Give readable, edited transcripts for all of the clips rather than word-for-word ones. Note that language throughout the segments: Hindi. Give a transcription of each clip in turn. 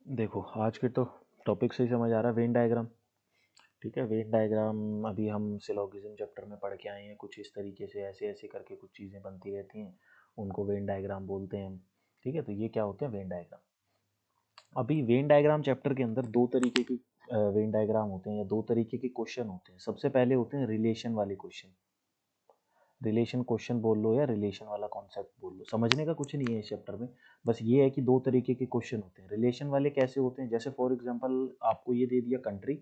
देखो आज के तो टॉपिक से ही समझ आ रहा है वेन डायग्राम। ठीक है, वेन डायग्राम अभी हम सिलोगिज्म चैप्टर में पढ़ के आए हैं। कुछ इस तरीके से ऐसे ऐसे करके कुछ चीज़ें बनती रहती हैं, उनको वेन डायग्राम बोलते हैं हम। ठीक है, तो ये क्या होते हैं वेन डायग्राम। अभी वेन डायग्राम चैप्टर के अंदर दो तरीके की वेन डायग्राम होते हैं या दो तरीके के क्वेश्चन होते हैं। सबसे पहले होते हैं रिलेशन वाले क्वेश्चन। रिलेशन क्वेश्चन बोल लो या रिलेशन वाला कॉन्सेप्ट बोल लो, समझने का कुछ नहीं है इस चैप्टर में। बस ये है कि दो तरीके के क्वेश्चन होते हैं। रिलेशन वाले कैसे होते हैं, जैसे फॉर एग्जांपल आपको ये दे दिया कंट्री,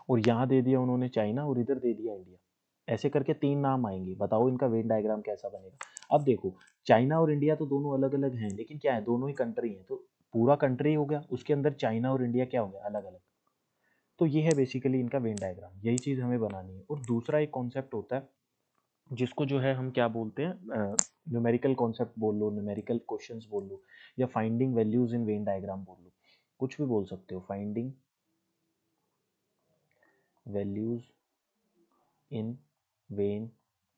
और यहाँ दे दिया उन्होंने चाइना, और इधर दे दिया इंडिया। ऐसे करके तीन नाम आएंगे, बताओ इनका वेन डायग्राम कैसा बनेगा। अब देखो, चाइना और इंडिया तो दोनों अलग अलग हैं, लेकिन क्या है, दोनों ही कंट्री हैं, तो पूरा कंट्री हो गया, उसके अंदर चाइना और इंडिया क्या हो गया, अलग अलग। तो ये है बेसिकली इनका वेन डायग्राम, यही चीज़ हमें बनानी है। और दूसरा एक कॉन्सेप्ट होता है जिसको जो है हम क्या बोलते हैं, न्यूमेरिकल कॉन्सेप्ट बोल लो, न्यूमेरिकल क्वेश्चंस बोल लो, या finding values in Venn diagram बोल लो, कुछ भी बोल सकते हो। Finding values in Venn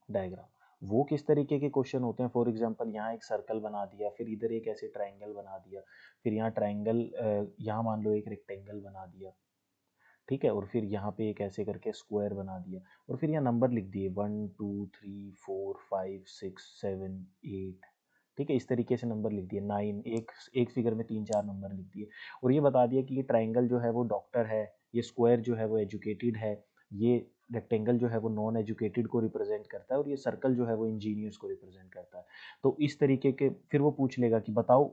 diagram, वो किस तरीके के क्वेश्चन होते हैं। फॉर एग्जांपल यहाँ एक सर्कल बना दिया, फिर इधर एक ऐसे ट्रायंगल बना दिया, फिर यहाँ ट्रायंगल, यहाँ मान लो एक रेक्टेंगल बना दिया। ठीक है, और फिर यहाँ पे एक ऐसे करके स्क्वायर बना दिया, और फिर यहाँ नंबर लिख दिए 1 2 3 4 5 6 7 8। ठीक है, इस तरीके से नंबर लिख दिए, 9, एक एक फिगर में 3 4 नंबर लिख दिए। और ये बता दिया कि ये ट्राइंगल जो है वो डॉक्टर है, ये स्क्वायर जो है वो एजुकेटेड है, ये रेक्टेंगल जो है वो नॉन एजुकेटेड को रिप्रेजेंट करता है, और ये सर्कल जो है वो इंजीनियर्स को रिप्रेजेंट करता है। तो इस तरीके के फिर वो पूछ लेगा कि बताओ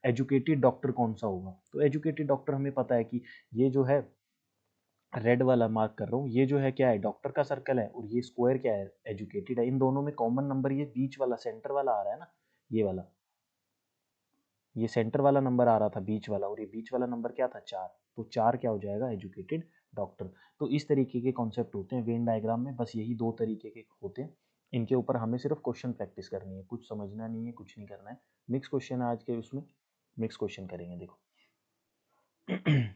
एजुकेटेड डॉक्टर कौन सा होगा। तो एजुकेटेड डॉक्टर हमें पता है कि ये जो है रेड वाला मार्क कर रहा हूँ, ये जो है क्या है, डॉक्टर का सर्कल है, और ये स्क्वायर क्या है, एजुकेटेड है। इन दोनों में कॉमन नंबर ये बीच वाला सेंटर वाला आ रहा है ना, ये वाला, ये सेंटर वाला नंबर आ रहा था बीच वाला, और ये बीच वाला नंबर क्या था, 4। तो 4 क्या हो जाएगा, एजुकेटेड डॉक्टर। तो इस तरीके के कॉन्सेप्ट होते हैं वेन डायग्राम में, बस यही दो तरीके के होते हैं। इनके ऊपर हमें सिर्फ क्वेश्चन प्रैक्टिस करनी है, कुछ समझना नहीं है, कुछ नहीं करना है। मिक्स क्वेश्चन है आज के, उसमें मिक्स क्वेश्चन करेंगे। देखो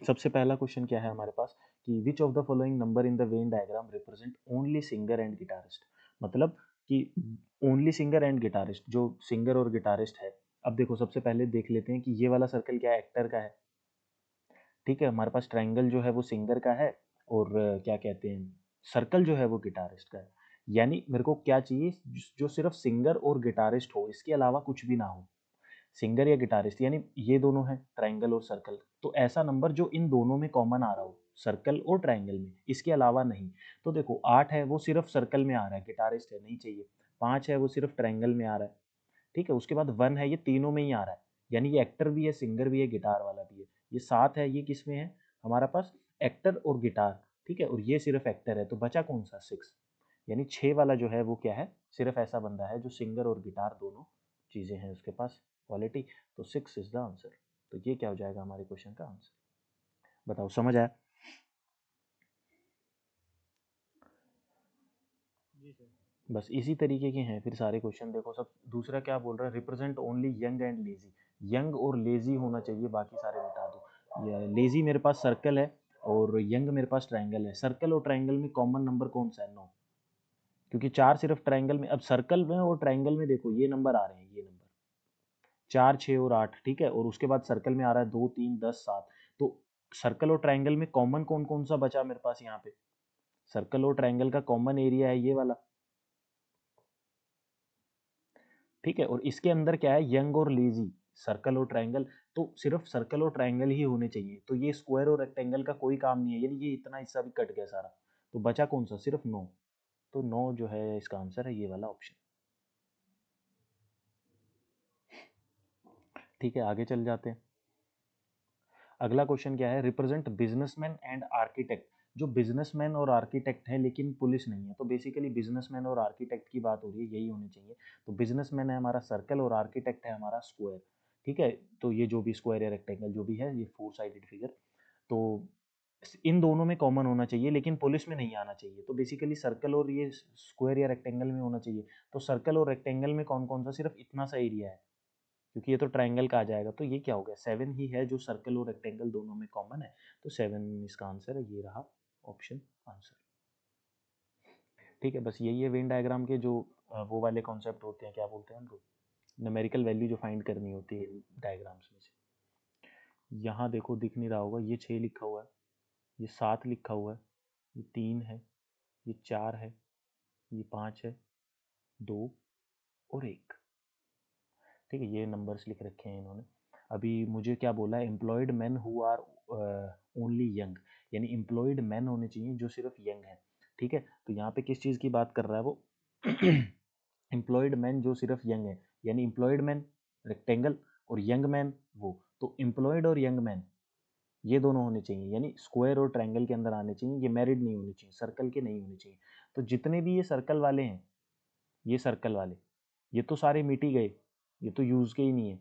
सबसे पहला क्वेश्चन क्या है हमारे पास कि विच of the following number in the Venn diagram represent only singer and guitarist. मतलब कि ओनली सिंगर एंड गिटारिस्ट, जो सिंगर और गिटारिस्ट है। अब देखो सबसे पहले देख लेते हैं कि ये वाला सर्कल क्या है, एक्टर का है। ठीक है, हमारे पास ट्रायंगल जो है वो सिंगर का है, और क्या कहते हैं, सर्कल जो है वो गिटारिस्ट का है। यानी मेरे को क्या चाहिए, जो सिर्फ सिंगर और गिटारिस्ट हो, इसके अलावा कुछ भी ना हो। सिंगर या गिटारिस्ट, यानी ये दोनों है ट्रायंगल और सर्कल, तो ऐसा नंबर जो इन दोनों में कॉमन आ रहा हो, सर्कल और ट्रायंगल में, इसके अलावा नहीं। तो देखो 8 है वो सिर्फ सर्कल में आ रहा है, गिटारिस्ट है, नहीं चाहिए। 5 है वो सिर्फ ट्रायंगल में आ रहा है। ठीक है, उसके बाद 1 है, ये तीनों में ही आ रहा है, यानी ये एक्टर भी है, सिंगर भी है, गिटार वाला भी है। ये 7 है, ये किस में है हमारा पास, एक्टर और गिटार। ठीक है, और ये सिर्फ एक्टर है, तो बचा कौन सा, 6। यानी 6 वाला जो है वो क्या है, सिर्फ ऐसा बंदा है जो सिंगर और गिटार दोनों चीज़ें हैं उसके पास, क्वालिटी। तो 6 इज द आंसर। तो ये क्या हो जाएगा हमारे क्वेश्चन का आंसर, बताओ, समझ आया। जी सर। बस इसी तरीके के हैं फिर सारे क्वेश्चन। देखो सब, दूसरा क्या बोल रहा है, represent only young and lazy. Young और लेजी होना चाहिए, बाकी सारे मिटा दो। लेजी मेरे पास सर्कल है, और यंग मेरे पास ट्रायंगल है। सर्कल और ट्रायंगल में कॉमन नंबर कौन सा है, 9। क्योंकि 4 सिर्फ ट्रायंगल में, अब सर्कल में और ट्रायंगल में देखो ये नंबर आ रहे हैं, ये नंबर 4 6 और 8। ठीक है, और उसके बाद सर्कल में आ रहा है 2 3 10 7। तो सर्कल और ट्रायंगल में कॉमन कौन कौन सा बचा मेरे पास यहाँ पे, सर्कल और ट्रायंगल का कॉमन एरिया है ये वाला। ठीक है, और इसके अंदर क्या है, यंग और लेजी, सर्कल और ट्रायंगल। तो सिर्फ सर्कल और ट्रायंगल ही होने चाहिए, तो ये स्क्वायर और रेक्टेंगल का कोई काम नहीं है, यानी ये इतना हिस्सा भी कट गया सारा। तो बचा कौन सा, सिर्फ 9। तो 9 जो है इसका आंसर है, ये वाला ऑप्शन। ठीक है, आगे चल जाते हैं। अगला क्वेश्चन क्या है, रिप्रेजेंट बिजनेसमैन एंड आर्किटेक्ट। जो बिजनेसमैन और आर्किटेक्ट है लेकिन पुलिस नहीं है, तो बेसिकली बिजनेसमैन और आर्किटेक्ट की बात हो रही है, यही होनी चाहिए। तो बिजनेसमैन है हमारा सर्कल, और आर्किटेक्ट है हमारा स्क्वायर। ठीक है, तो ये जो भी स्क्वायर या रेक्टेंगल जो भी है, ये 4 साइडेड फिगर। तो इन दोनों में कॉमन होना चाहिए, लेकिन पुलिस में नहीं आना चाहिए। तो बेसिकली सर्कल और ये स्क्वायर या रेक्टेंगल में होना चाहिए। तो सर्कल और रेक्टेंगल में कौन कौन सा, सिर्फ इतना सा एरिया है, क्योंकि ये तो ट्रायंगल का आ जाएगा। तो ये क्या हो गया, 7 ही है जो सर्कल और रेक्टेंगल दोनों में कॉमन है। तो 7 इसका आंसर है, ये रहा ऑप्शन आंसर। ठीक है, बस यही है वेन डायग्राम के जो वो वाले कॉन्सेप्ट होते हैं, क्या बोलते हैं हम लोग, न्यूमेरिकल वैल्यू जो फाइंड करनी होती है डायग्राम्स में से। यहाँ देखो दिख नहीं रहा होगा, ये 6 लिखा हुआ है, ये 7 लिखा हुआ है, ये 3 है, ये 4 है, ये 5 है, 2 और 1। ठीक है, ये नंबर्स लिख रखे हैं इन्होंने। अभी मुझे क्या बोला है, employed man who are only young, यानी एम्प्लॉयड मैन होने चाहिए जो सिर्फ यंग है। ठीक है, तो यहाँ पे किस चीज़ की बात कर रहा है वो एम्प्लॉयड मैन जो सिर्फ यंग है, यानी एम्प्लॉयड मैन रेक्टेंगल और यंग मैन वो, तो एम्प्लॉयड और यंग मैन ये दोनों होने चाहिए, यानी स्क्वायर और ट्रायंगल के अंदर आने चाहिए, ये मैरिड नहीं होने चाहिए, सर्कल के नहीं होने चाहिए। तो जितने भी ये सर्कल वाले हैं, ये सर्कल वाले, ये तो सारे मिट ही गए, ये तो यूज के ही नहीं है।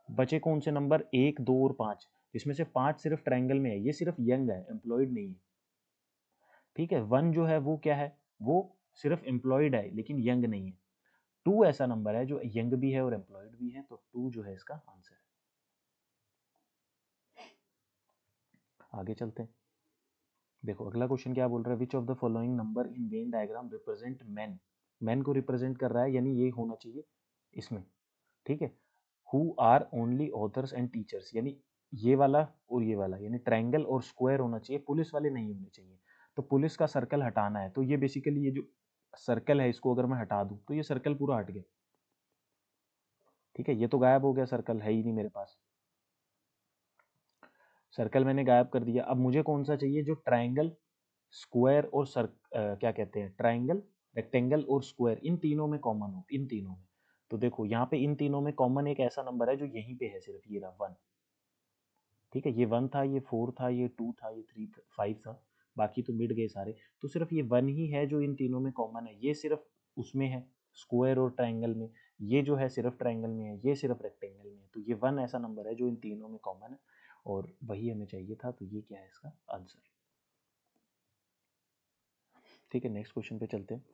बचे कौन से नंबर, 1, 2 और 5, इसमें से 5 सिर्फ ट्रायंगल में है, ये सिर्फ यंग है, एम्प्लॉयड नहीं है। ठीक है, 1 जो है वो क्या है, वो सिर्फ एम्प्लॉयड है लेकिन यंग नहीं है। 2 ऐसा नंबर है जो यंग भी है और एम्प्लॉयड भी है, तो 2 जो है इसका आंसर है। आगे चलते हैं। देखो अगला क्वेश्चन क्या बोल रहा है, विच of the following number in when diagram represent man, man को रिप्रेजेंट कर रहा है, यानी ये होना चाहिए इसमें। ठीक है, who are only authors and teachers, यानी ये वाला और ये वाला, यानी ट्रायंगल और स्क्वायर होना चाहिए, पुलिस वाले नहीं होने चाहिए। तो पुलिस का सर्कल हटाना है, तो ये बेसिकली ये जो सर्कल है इसको अगर मैं हटा दूं तो ये सर्कल पूरा हट गया। ठीक है, ये तो गायब हो गया, सर्कल है ही नहीं मेरे पास, सर्कल मैंने गायब कर दिया। अब मुझे कौन सा चाहिए, जो ट्रायंगल, स्क्वायर और क्या कहते हैं, ट्रायंगल, रेक्टेंगल और स्क्वायर, इन तीनों में कॉमन हो, इन तीनों में। तो देखो यहाँ पे इन तीनों में कॉमन एक ऐसा नंबर है जो यहीं पे है, सिर्फ ये रहा 1। ठीक है, ये 1 था, ये 4 था, ये 2 था, ये 3 था, 5 था, बाकी तो मिट गए सारे। तो सिर्फ ये 1 ही है जो इन तीनों में कॉमन है, ये सिर्फ उसमें है स्क्वायर और ट्रायंगल में, ये जो है सिर्फ ट्रायंगल में है, ये सिर्फ रेक्टेंगल में है। तो ये 1 ऐसा नंबर है जो इन तीनों में कॉमन है, और वही हमें चाहिए था, तो ये क्या है इसका आंसर। ठीक है, नेक्स्ट क्वेश्चन पे चलते हैं।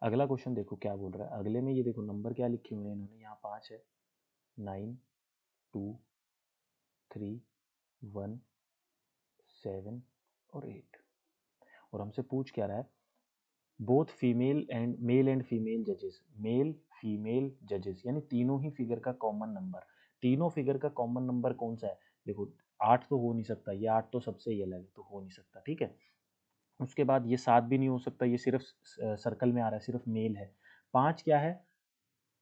अगला क्वेश्चन देखो क्या बोल रहा है, अगले में ये देखो नंबर क्या लिखे हुए हैं इन्होंने, यहाँ 5 है, 9, 2, 3, 1, 7 और 8, और हमसे पूछ क्या रहा है, both female and male and female जजेस, मेल फीमेल जजेस, यानी तीनों ही फिगर का कॉमन नंबर, तीनों फिगर का कॉमन नंबर कौन सा है। देखो 8 तो हो नहीं सकता, ये 8 तो सबसे ही अलग है, तो हो नहीं सकता। ठीक है, उसके बाद ये 7 भी नहीं हो सकता, ये सिर्फ सर्कल में आ रहा है, सिर्फ मेल है। 5 क्या है,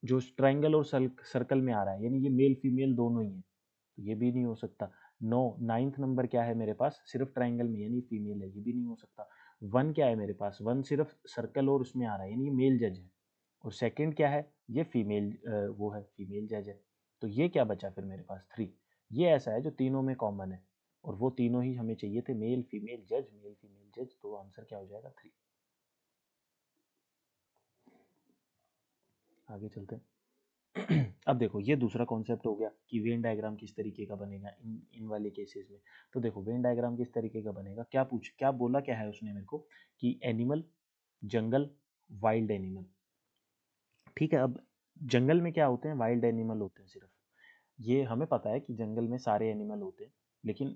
जो ट्रायंगल और सर्कल में आ रहा है, यानी ये मेल फीमेल दोनों ही है, तो ये भी नहीं हो सकता। 9, 9th नंबर क्या है मेरे पास, सिर्फ ट्रायंगल में, यानी फीमेल है, ये भी नहीं हो सकता। 1 क्या है मेरे पास, 1 सिर्फ सर्कल और उसमें आ रहा है, यानी ये मेल जज है। और सेकंड क्या है, ये फीमेल वो है, फीमेल जज है। तो ये क्या बचा फिर मेरे पास, 3, ये ऐसा है जो तीनों में कॉमन है, और वो तीनों ही हमें चाहिए थे, मेल फीमेल जज, मेल फीमेल जज, तो आंसर क्या हो जाएगा, 3। आगे चलते हैं। अब देखो ये दूसरा कॉन्सेप्ट हो गया कि वेन डायग्राम किस तरीके का बनेगा इन वाले केसेस में। तो देखो वेन डायग्राम किस तरीके का बनेगा, क्या बोला क्या है उसने मेरे को, कि एनिमल, जंगल, वाइल्ड एनिमल। ठीक है, अब जंगल में क्या होते हैं, वाइल्ड एनिमल होते हैं सिर्फ, ये हमें पता है कि जंगल में सारे एनिमल होते हैं, लेकिन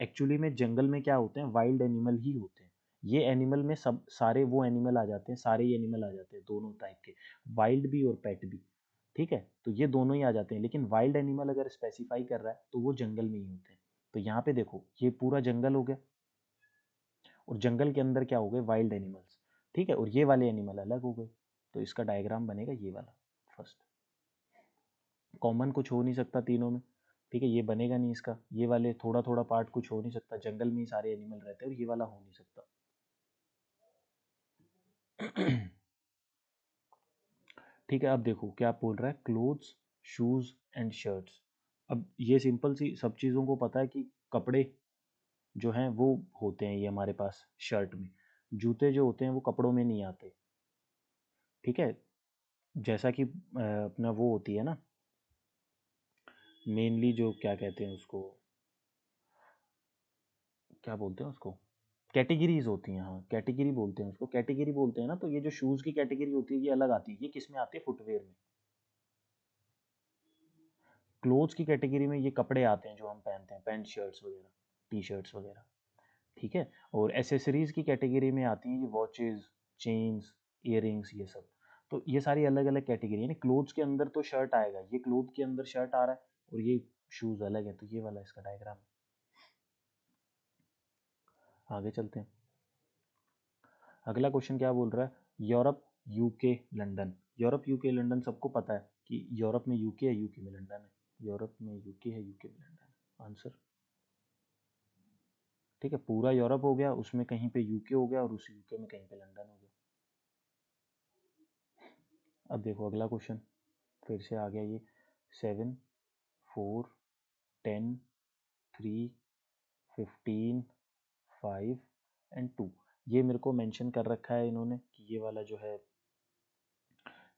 एक्चुअली में जंगल में क्या होते हैं, वाइल्ड एनिमल ही होते हैं। ये एनिमल में सब सारे वो एनिमल आ जाते हैं, सारे ही एनिमल आ जाते हैं, दोनों टाइप के, वाइल्ड भी और पेट भी। ठीक है, तो ये दोनों ही आ जाते हैं, लेकिन वाइल्ड एनिमल अगर स्पेसिफाई कर रहा है तो वो जंगल में ही होते हैं। तो यहाँ पे देखो ये पूरा जंगल हो गया, और जंगल के अंदर क्या हो गए, वाइल्ड एनिमल्स। ठीक है, और ये वाले एनिमल अलग हो गए, तो इसका डायग्राम बनेगा ये वाला फर्स्ट। कॉमन कुछ हो नहीं सकता तीनों में, ठीक है, ये बनेगा नहीं इसका, ये वाले थोड़ा थोड़ा पार्ट कुछ हो नहीं सकता, जंगल में ही सारे एनिमल रहते हैं, और ये वाला हो नहीं सकता। ठीक है, अब देखो क्या बोल रहा है, क्लोथ्स, शूज एंड शर्ट्स। अब ये सिंपल सी सब चीज़ों को पता है कि कपड़े जो हैं वो होते हैं ये हमारे पास शर्ट में, जूते जो होते हैं वो कपड़ों में नहीं आते। ठीक है, जैसा कि अपना वो होती है ना, मेनली जो क्या कहते हैं उसको, क्या बोलते हैं उसको, कैटेगरीज होती हैं, हाँ कैटेगरी बोलते हैं उसको, कैटेगरी बोलते हैं ना। तो ये जो शूज़ की कैटेगरी होती है ये अलग आती है, ये किस में आती है, फुटवेयर में। क्लोथ्स की कैटेगरी में ये कपड़े आते हैं जो हम पहनते हैं, पैंट शर्ट्स वगैरह, टी शर्ट्स वगैरह। ठीक है, और एसेसरीज की कैटेगरी में आती हैं ये वॉचेस, चेन्स, ईयरिंग्स, ये सब। तो ये सारी अलग अलग कैटेगरी, यानी क्लोथ्स के अंदर तो शर्ट आएगा, ये क्लोथ के अंदर शर्ट आ रहा है और ये शूज अलग है, तो ये वाला इसका डायग्राम है। आगे चलते हैं। अगला क्वेश्चन क्या बोल रहा है, Europe UK London. Europe UK London सबको पता है कि यूरोप में यूके है, यूके में लंदन है। यूरोप में यूके है, यूके में लंदन है, आंसर। ठीक है, पूरा यूरोप हो गया, उसमें कहीं पे यूके हो गया और उस यूके में कहीं पे लंदन हो गया। अब देखो अगला क्वेश्चन, फिर से आ गया ये 7 4 10 3 15 5 एंड 2। ये मेरे को मेंशन कर रखा है इन्होंने कि ये वाला जो है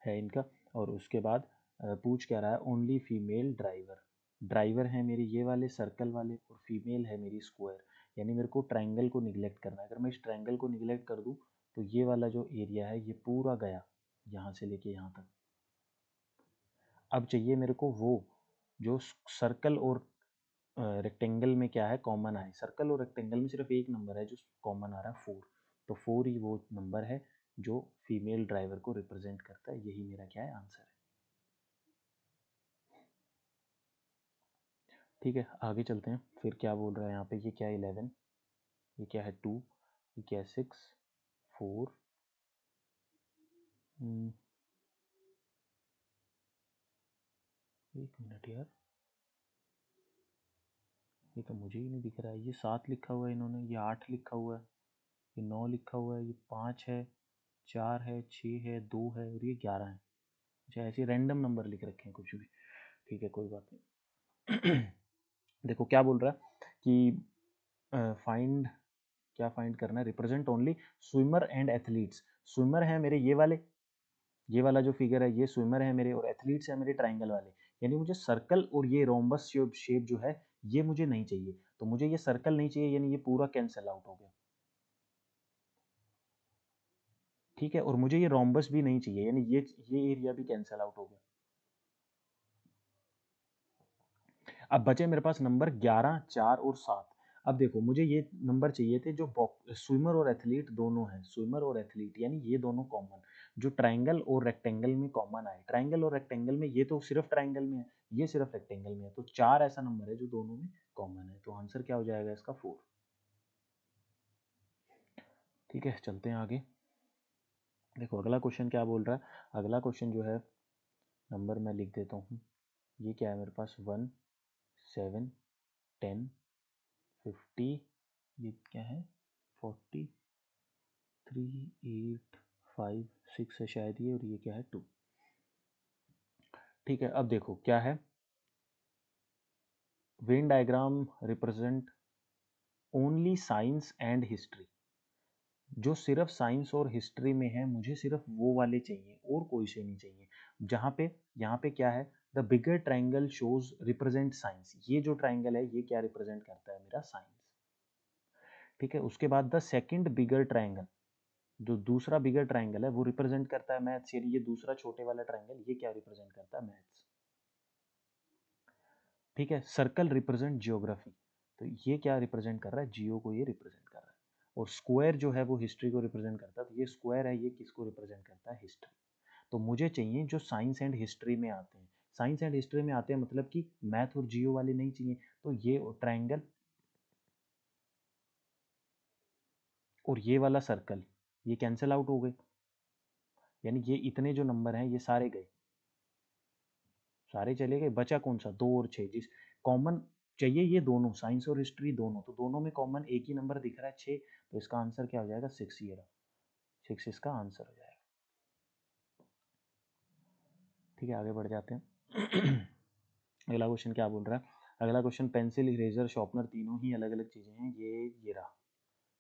इनका। और उसके बाद पूछ क्या रहा है, ओनली फीमेल ड्राइवर। ड्राइवर है मेरे ये वाले सर्कल वाले और फीमेल है मेरी स्क्वायर, यानी मेरे को ट्रायंगल को निगलेक्ट करना है। अगर मैं इस ट्रायंगल को निगलेक्ट कर दूं तो ये वाला जो एरिया है ये पूरा गया यहाँ से लेके यहाँ तक। अब चाहिए मेरे को वो जो सर्कल और रेक्टेंगल में क्या है कॉमन आए। सर्कल और रेक्टेंगल में सिर्फ एक नंबर है जो कॉमन आ रहा है 4, तो 4 ही वो नंबर है जो फीमेल ड्राइवर को रिप्रेजेंट करता है। यही मेरा क्या है आंसर है। ठीक है, आगे चलते हैं। फिर क्या बोल रहा है यहाँ पे, ये क्या है 11, ये क्या है 2, ये क्या है 6 4। एक मिनट यार, ये तो मुझे ही नहीं दिख रहा है। ये 7 लिखा हुआ है इन्होंने, ये 8 लिखा हुआ है, ये 9 लिखा हुआ है, ये 5 है, 4 है, 6 है, 2 है और ये 11 है। अच्छा, ऐसे रैंडम नंबर लिख रखे हैं कुछ भी। ठीक है, कोई बात नहीं। देखो क्या बोल रहा है कि फाइंड, क्या फाइंड करना है, represent only swimmer and athletes. Swimmer है मेरे ये वाले, ये वाला जो फिगर है ये स्विमर है मेरे, और एथलीट्स है मेरे ट्राइंगल वाले। यानी मुझे सर्कल और ये रोम्बस शेप जो है ये मुझे नहीं चाहिए, तो मुझे ये सर्कल नहीं चाहिए, यानी ये पूरा कैंसिल आउट हो गया। ठीक है, और मुझे ये रोम्बस भी नहीं चाहिए, यानी ये एरिया भी कैंसिल आउट हो गया। अब बचे मेरे पास नंबर 11 4 और 7। अब देखो मुझे ये नंबर चाहिए थे जो स्विमर और एथलीट दोनों हैं, स्विमर और एथलीट यानी ये दोनों कॉमन, जो ट्रायंगल और रेक्टेंगल में कॉमन आए। ट्रायंगल और रेक्टेंगल में ये तो सिर्फ ट्रायंगल में है, ये सिर्फ रेक्टेंगल में है, तो 4 ऐसा नंबर है जो दोनों में कॉमन है, तो आंसर क्या हो जाएगा इसका 4। ठीक है, चलते हैं आगे। देखो अगला क्वेश्चन क्या बोल रहा है, अगला क्वेश्चन जो है नंबर मैं लिख देता हूँ। ये क्या है मेरे पास 1 7 10 50, ये क्या है 40 3 8 5 6 है शायद ये, और ये क्या है 2। ठीक है, अब देखो क्या है, when diagram represent only science and history. जो सिर्फ साइंस और हिस्ट्री में है मुझे सिर्फ वो वाले चाहिए और कोई से नहीं चाहिए। जहाँ पे यहाँ पे क्या है, the bigger triangle shows represent science. ये जो ट्राइंगल है ये क्या रिप्रेजेंट करता है, मेरा साइंस। ठीक है, उसके बाद द सेकंड बिगर ट्राइंगल, जो दूसरा बिगर ट्राइंगल है वो रिप्रेजेंट करता है मैथ्स, यानी ये दूसरा छोटे वाला ट्राइंगल ये क्या रिप्रेजेंट करता है, मैथ्स। ठीक है, सर्कल रिप्रेजेंट जियोग्राफी, तो ये क्या रिप्रेजेंट कर रहा है, जियो को ये रिप्रेजेंट कर रहा है। और स्क्वायर जो है वो हिस्ट्री को रिप्रेजेंट करता है, तो ये स्क्वायर है, ये किसको रिप्रेजेंट करता है, हिस्ट्री। तो मुझे चाहिए जो साइंस एंड हिस्ट्री में आते हैं, साइंस एंड हिस्ट्री में आते हैं मतलब कि मैथ और जियो वाले नहीं चाहिए। तो ये ट्राइंगल और ये वाला सर्कल ये कैंसिल आउट हो गए, यानी ये इतने जो नंबर हैं ये सारे गए, सारे चले गए। बचा कौन सा, 2 और 6, जिस कॉमन चाहिए ये दोनों, साइंस और हिस्ट्री दोनों, तो दोनों में कॉमन एक ही नंबर दिख रहा है 6, तो इसका आंसर क्या हो जाएगा 6, ये रहा 6 इसका आंसर हो जाएगा। ठीक है, आगे बढ़ जाते हैं। अगला क्वेश्चन क्या बोल रहा है, अगला क्वेश्चन पेंसिल इरेजर शार्पनर तीनों ही अलग अलग चीज़ें हैं, ये रहा,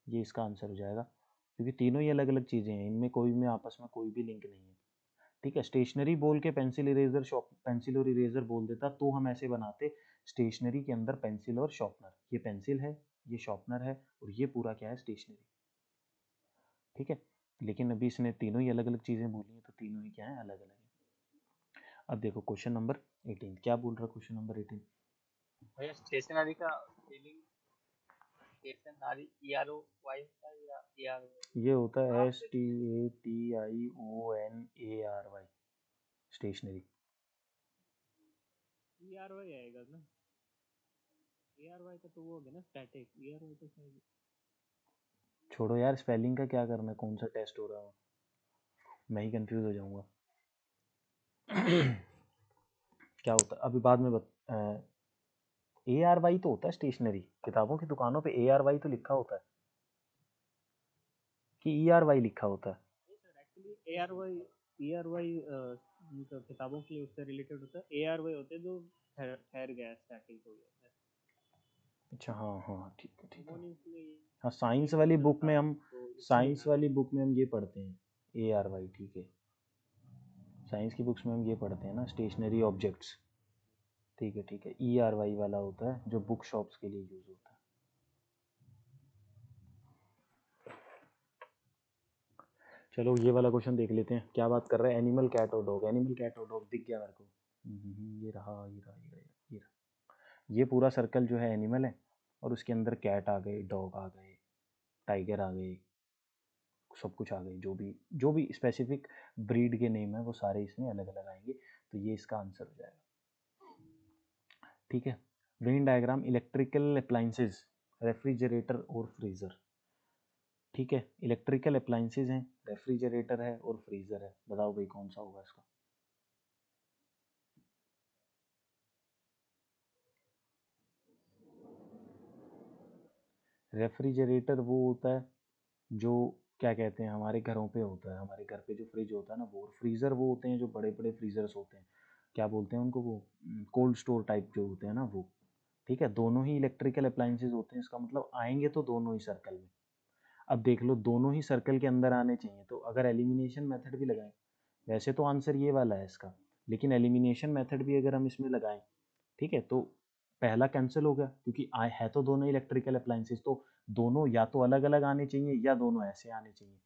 ये इसका आंसर हो जाएगा, क्योंकि तीनों ही अलग अलग चीज़ें हैं, इनमें कोई में आपस में कोई भी लिंक नहीं है। ठीक है, स्टेशनरी बोल के पेंसिल इरेजर शॉप पेंसिल और इरेजर बोल देता तो हम ऐसे बनाते, स्टेशनरी के अंदर पेंसिल और शॉर्पनर, ये पेंसिल है ये शॉर्पनर है और ये पूरा क्या है स्टेशनरी। ठीक है, लेकिन अभी इसने तीनों ही अलग अलग चीज़ें बोली हैं, तो तीनों ही क्या है अलग अलग है। अब देखो क्वेश्चन नंबर 18 क्या बोल रहा है, क्वेश्चन नंबर 18। भैया स्टेशनरी का स्पेलिंग ये होता है STATIONARY, स्टेशनरी। आएगा ना, का तो वो हो गया ना स्टैटिक, तो शायद। छोड़ो यार, स्पेलिंग का क्या करना है, कौन सा टेस्ट हो रहा है, मैं ही कंफ्यूज हो जाऊंगा। क्या होता है अभी बाद में ARY तो होता है स्टेशनरी, किताबों की दुकानों पे ARY तो लिखा होता है कि ERY लिखा होता है। एक्चुअली ARY मतलब किताबों की उससे रिलेटेड होता है, ARY होते हैं जो ठहर गया, स्टैटिक हो गया। अच्छा, हाँ हाँ, ठीक है ठीक है। इसलिए हाँ, साइंस ये वाली क्वेश्चन बुक था, में हम तो इसलिए साइंस वाली बुक में हम ये पढ़ते हैं ARY, ठीक है। साइंस की बुक्स में हम ये पढ़ते हैं ना, स्टेशनरी ऑब्जेक्ट्स, ठीक है ठीक है। ERY वाला होता है जो बुक शॉप्स के लिए यूज होता है। चलो ये वाला क्वेश्चन देख लेते हैं, क्या बात कर रहा है, एनिमल कैट और डॉग। एनिमल कैट और डॉग दिख गया मेरे को। ये रहा ये रहा ये रहा ये रहा। ये पूरा सर्कल जो है एनिमल है, और उसके अंदर कैट आ गए, डॉग आ गए, टाइगर आ गए, सब कुछ आ गई, जो भी स्पेसिफिक ब्रीड के नेम है वो सारे इसमें अलग अलग आएंगे। तो ये इसका आंसर हो जाएगा, ठीक है। Venn diagram, electrical appliances, refrigerator और फ्रीज़र, ठीक है। इलेक्ट्रिकल अप्लाइंसेज हैं, रेफ्रिजरेटर है और फ्रीज़र है, बताओ भाई कौन सा होगा इसका। रेफ्रिजरेटर वो होता है जो, क्या कहते हैं, हमारे घरों पे होता है, हमारे घर पे जो फ्रिज होता है ना वो। और फ्रीज़र वो होते हैं जो बड़े बड़े फ्रीज़र्स होते हैं, क्या बोलते हैं उनको, वो कोल्ड स्टोर टाइप जो होते हैं ना वो, ठीक है। दोनों ही इलेक्ट्रिकल अप्लाइंसेज होते हैं, इसका मतलब आएंगे तो दोनों ही सर्कल में। अब देख लो, दोनों ही सर्कल के अंदर आने चाहिए, तो अगर एलिमिनेशन मेथड भी लगाएं, वैसे तो आंसर ये वाला है इसका, लेकिन एलिमिनेशन मेथड भी अगर हम इसमें लगाएं, ठीक है, तो पहला कैंसिल हो गया, क्योंकि आए है तो दोनों इलेक्ट्रिकल अप्लाइंसेस, तो दोनों या तो अलग अलग आने चाहिए या दोनों ऐसे आने चाहिए,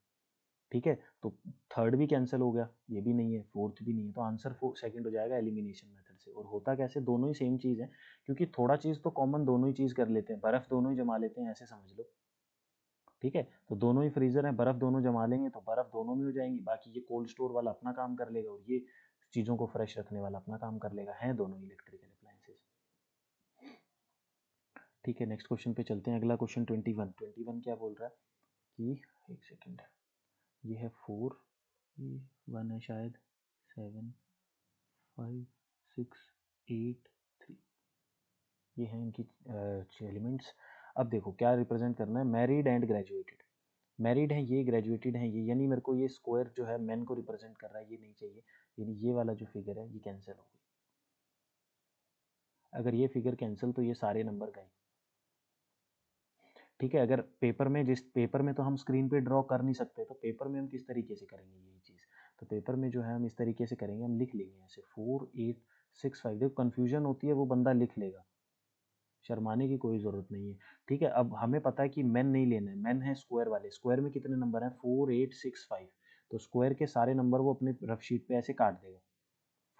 ठीक है। तो थर्ड भी कैंसिल हो गया, ये भी नहीं है, फोर्थ भी नहीं है, तो आंसर सेकंड हो जाएगा एलिमिनेशन मेथड से। और होता कैसे, दोनों ही सेम चीज़ है, क्योंकि थोड़ा चीज़ तो कॉमन दोनों ही चीज़ कर लेते हैं, बर्फ़ दोनों ही जमा लेते हैं, ऐसे समझ लो, ठीक है। तो दोनों ही फ्रीजर हैं, बर्फ़ दोनों जमा लेंगे तो बर्फ़ दोनों में हो जाएंगी, बाकी ये कोल्ड स्टोर वाला अपना काम कर लेगा और ये चीज़ों को फ्रेश रखने वाला अपना काम कर लेगा, हैं दोनों इलेक्ट्रिकल अप्लायंसेस, ठीक है। नेक्स्ट क्वेश्चन पे चलते हैं, अगला क्वेश्चन 21 क्या बोल रहा है कि, एक सेकेंड, ये है 4, ये 1 है शायद, 7, 5, 6, 8, 3, ये हैं इनकी एलिमेंट्स। अब देखो क्या रिप्रेजेंट करना है, मैरिड एंड ग्रेजुएटेड। मैरिड है ये, ग्रेजुएटेड है ये, यानी मेरे को ये स्क्वायर जो है मैन को रिप्रेजेंट कर रहा है, ये नहीं चाहिए, यानी ये वाला जो फिगर है ये कैंसिल हो गई। अगर ये फिगर कैंसिल तो ये सारे नंबर गए, ठीक है। अगर पेपर में, जिस पेपर में तो हम स्क्रीन पे ड्रॉ कर नहीं सकते, तो पेपर में हम किस तरीके से करेंगे यही चीज़, तो पेपर में जो है हम इस तरीके से करेंगे, हम लिख लेंगे ऐसे 4, 8, 6, 5। देखो कन्फ्यूजन होती है वो बंदा लिख लेगा, शर्माने की कोई ज़रूरत नहीं है, ठीक है। अब हमें पता है कि मैन नहीं लेना है, मैन है स्क्वायर वाले, स्क्वायर में कितने नंबर हैं, 4, 8, 6, 5, तो स्क्वायर के सारे नंबर वो अपने रफ शीट पे ऐसे काट देगा,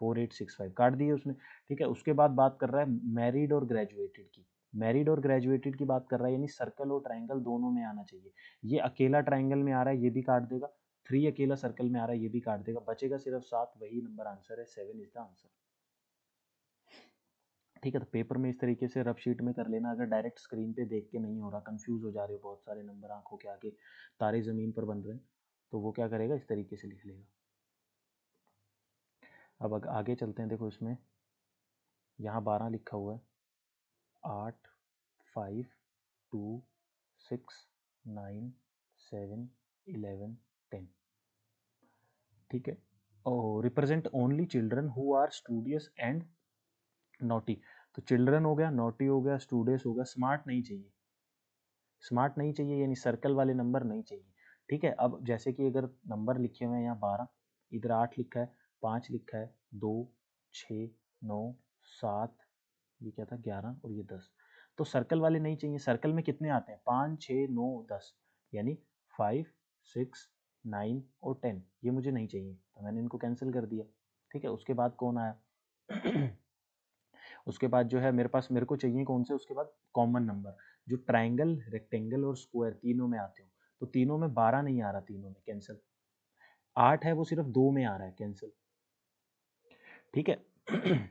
4, 8, 6, 5 काट दिए उसने, ठीक है। उसके बाद बात कर रहा है मैरिड और ग्रेजुएटेड की, मैरिड और ग्रेजुएटेड की बात कर रहा है, यानी सर्कल और ट्राइंगल दोनों में आना चाहिए। ये अकेला ट्राइंगल में आ रहा है, ये भी काट देगा, 3 अकेला सर्कल में आ रहा है, ये भी काट देगा, बचेगा सिर्फ 7, वही नंबर आंसर है, 7 इज द आंसर, ठीक है। तो पेपर में इस तरीके से रफ शीट में कर लेना, अगर डायरेक्ट स्क्रीन पे देख के नहीं हो रहा, कंफ्यूज हो जा रहे हो, बहुत सारे नंबर आंखों के आगे, तारे ज़मीन पर बन रहे हैं, तो वो क्या करेगा, इस तरीके से लिख लेगा। अब आगे चलते हैं, देखो इसमें यहाँ 12 लिखा हुआ है, 8, 5, 2, 6, 9, 7, 11, 10, ठीक है। और represent only children who are studious and naughty, तो चिल्ड्रन हो गया, नॉटी हो गया, स्टूडियस हो गया, स्मार्ट नहीं चाहिए, स्मार्ट नहीं चाहिए, यानी सर्कल वाले नंबर नहीं चाहिए, ठीक है। अब जैसे कि अगर नंबर लिखे हुए हैं यहाँ 12, इधर 8 लिखा है, 5 लिखा है, 2, 6, 9, 7, ये क्या था 11 और ये 10, तो सर्कल वाले नहीं चाहिए। सर्कल में कितने आते हैं, 5, 6, 9, 10, यानी 5, 6, 9 और 10, ये मुझे नहीं चाहिए, तो मैंने इनको कैंसिल कर दिया, ठीक है। उसके बाद कौन आया उसके बाद जो है मेरे को चाहिए कौन से, उसके बाद कॉमन नंबर जो ट्राइंगल, रेक्टेंगल और स्क्वायर तीनों में आते हो। तो तीनों में 12 नहीं आ रहा, तीनों में कैंसिल। 8 है वो सिर्फ 2 में आ रहा है, कैंसिल। ठीक है।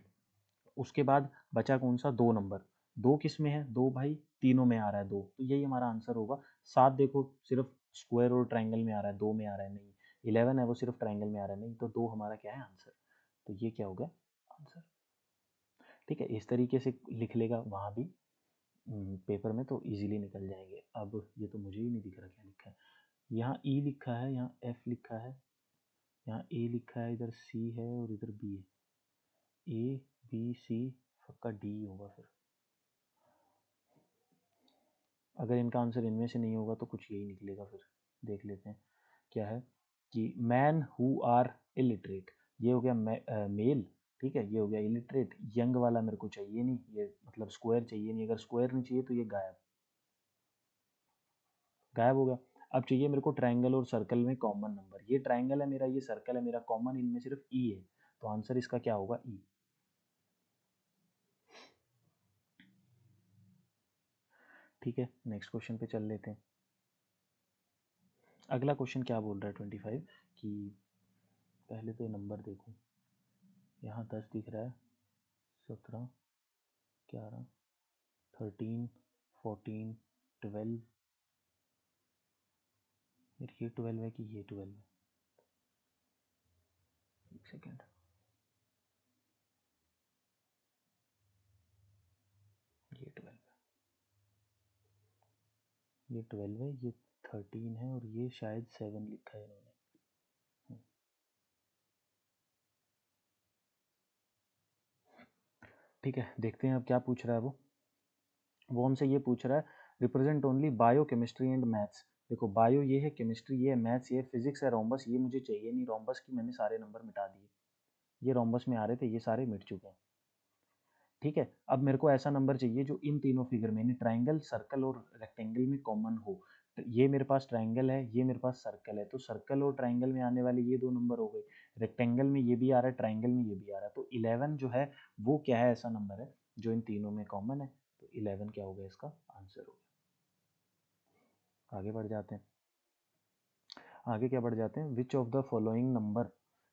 उसके बाद बचा कौन सा, 2 नंबर। 2 किस में है, 2 भाई तीनों में आ रहा है 2, तो यही हमारा आंसर होगा। 7 देखो सिर्फ स्क्वायर और ट्राइंगल में आ रहा है, 2 में आ रहा है नहीं। 11 है वो सिर्फ ट्राइंगल में आ रहा है नहीं, तो 2 हमारा क्या है, आंसर। तो ये क्या हो गया, आंसर। ठीक है, इस तरीके से लिख लेगा वहाँ भी पेपर में, तो इजीली निकल जाएंगे। अब ये तो मुझे ही नहीं दिख रहा क्या लिखा है। यहाँ ई लिखा है, यहाँ एफ लिखा है, यहाँ ए लिखा है, इधर सी है और इधर बी है। ए बी सी, पक्का डी होगा फिर। अगर इनका आंसर इनमें से नहीं होगा तो कुछ यही निकलेगा फिर। देख लेते हैं क्या है, कि मैन हु आर इलिटरेट, ये हो गया मेल। ठीक है, ये हो गया इलिटरेट। यंग वाला मेरे को चाहिए नहीं, ये मतलब स्क्वायर चाहिए नहीं, अगर स्क्वायर नहीं चाहिए तो ये गायब, गायब हो गया। अब चाहिए मेरे को ट्रायंगल और सर्कल में कॉमन नंबर। ये ट्रायंगल है मेरा, ये सर्कल है मेरा, कॉमन इनमें सिर्फ ई है, तो आंसर इसका क्या होगा, ई। ठीक है, नेक्स्ट क्वेश्चन पे चल लेते हैं। अगला क्वेश्चन क्या बोल रहा है 25, कि पहले तो ये नंबर देखो, यहाँ 10 दिख रहा है, 17, 11, 13, 14, 12, फिर ये 12 है कि ये 12 है, एक सेकेंड, ये 12 है, ये 12 है, ये 13 है और ये शायद 7 लिखा है इन्होंने। ठीक है, देखते हैं अब क्या पूछ रहा है वो हमसे ये पूछ रहा है, represent only bio chemistry and maths. देखो बायो ये है, केमिस्ट्री ये है, मैथ्स ये है, फिजिक्स है, रोम्बस ये मुझे चाहिए नहीं, रोम्बस की मैंने सारे नंबर मिटा दिए, ये रोम्बस में आ रहे थे, ये सारे मिट चुके हैं। ठीक है, अब मेरे को ऐसा नंबर चाहिए जो इन तीनों फिगर में, ट्राइंगल, सर्कल और रेक्टेंगल में कॉमन हो। तो ये मेरे पास ट्राइंगल है, ये मेरे पास सर्कल है, तो सर्कल और ट्राइंगल में आने वाले ये 2 नंबर हो गए। रेक्टेंगल में ये भी आ रहा है, ट्राइंगल में ये भी आ रहा है, तो 11 जो है वो क्या है, ऐसा नंबर है जो इन तीनों में कॉमन है, तो 11 क्या हो गया, इसका आंसर हो गया। आगे बढ़ जाते हैं, आगे क्या बढ़ जाते हैं, which of the following number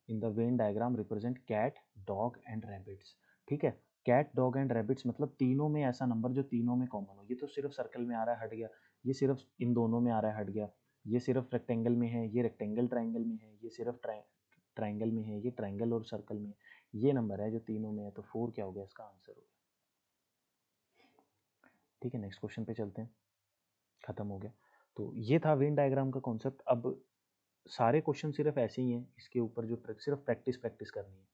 in the Venn diagram represent cat, dog and rabbits. ठीक है, कैट, डॉग एंड रैबिट्स मतलब तीनों में ऐसा नंबर जो तीनों में कॉमन हो। ये तो सिर्फ सर्कल में आ रहा है, हट गया। ये सिर्फ इन दोनों में आ रहा है, हट गया। ये सिर्फ रेक्टेंगल में है, ये रेक्टेंगल ट्राइंगल में है, ये सिर्फ ट्राइंगल में है, ये ट्राइंगल और सर्कल में है। ये नंबर है जो तीनों में है, तो 4 क्या हो गया, इसका आंसर हो गया। ठीक है, नेक्स्ट क्वेश्चन पे चलते हैं, खत्म हो गया। तो ये था वेन डायग्राम का कॉन्सेप्ट। अब सारे क्वेश्चन सिर्फ ऐसे ही हैं, इसके ऊपर जो सिर्फ प्रैक्टिस प्रैक्टिस करनी है।